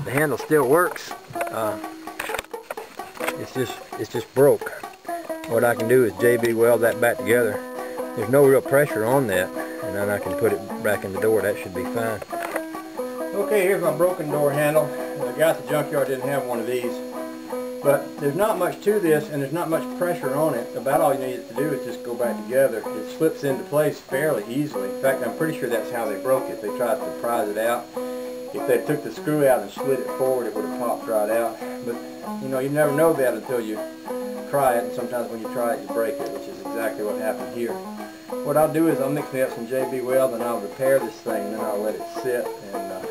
The handle still works. It's just broke. What I can do is JB weld that back together. There's no real pressure on that, and then I can put it back in the door. That should be fine. Okay, here's my broken door handle. The guy at the junkyard didn't have one of these. But there's not much to this, and there's not much pressure on it. About all you need it to do is just go back together. It slips into place fairly easily. In fact, I'm pretty sure that's how they broke it. They tried to prise it out. If they took the screw out and slid it forward, it would have popped right out. But, you know, you never know that until you try it, and sometimes when you try it, you break it, which is exactly what happened here. What I'll do is I'll mix me up some JB Weld, and I'll repair this thing, and then I'll let it sit, and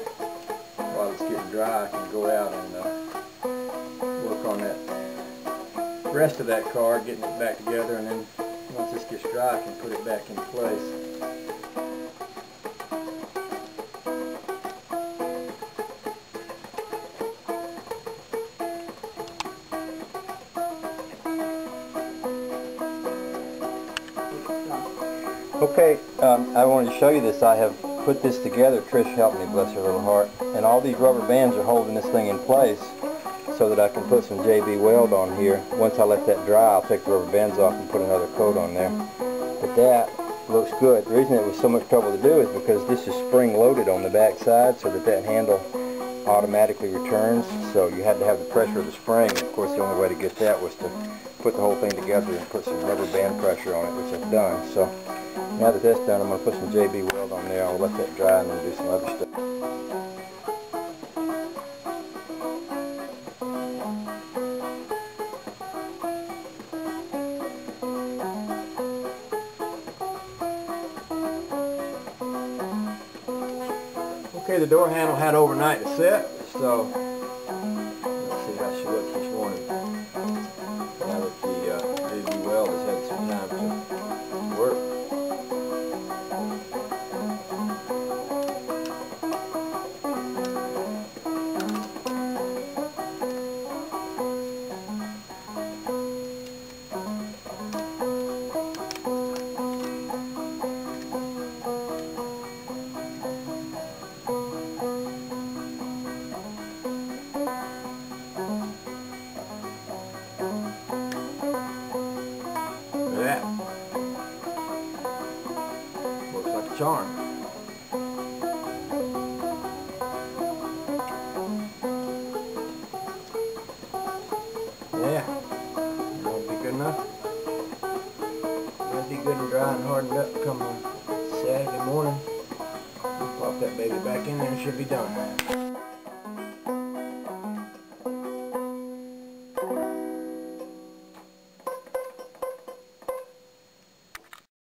while it's getting dry, I can go out and work on that rest of that car, getting it back together, and then once this gets dry, I can put it back in place. Okay, I wanted to show you this. I have put this together. Trish helped me, bless her little heart. And all these rubber bands are holding this thing in place so that I can put some JB Weld on here. Once I let that dry, I'll take the rubber bands off and put another coat on there. But that looks good. The reason it was so much trouble to do is because this is spring-loaded on the back side so that handle automatically returns. So you had to have the pressure of the spring. Of course, the only way to get that was to put the whole thing together and put some rubber band pressure on it, which I've done. So now that that's done, I'm going to put some JB Weld on there. I'll let that dry and then do some other stuff. Okay, the door handle had overnight to set, so let's see how she looks this morning. Now that the JB Weld has had some time to work. That looks like a charm. Yeah, that'll be good enough. That'll be good and dry and hardened up come on Saturday morning. Pop that baby back in there and it should be done.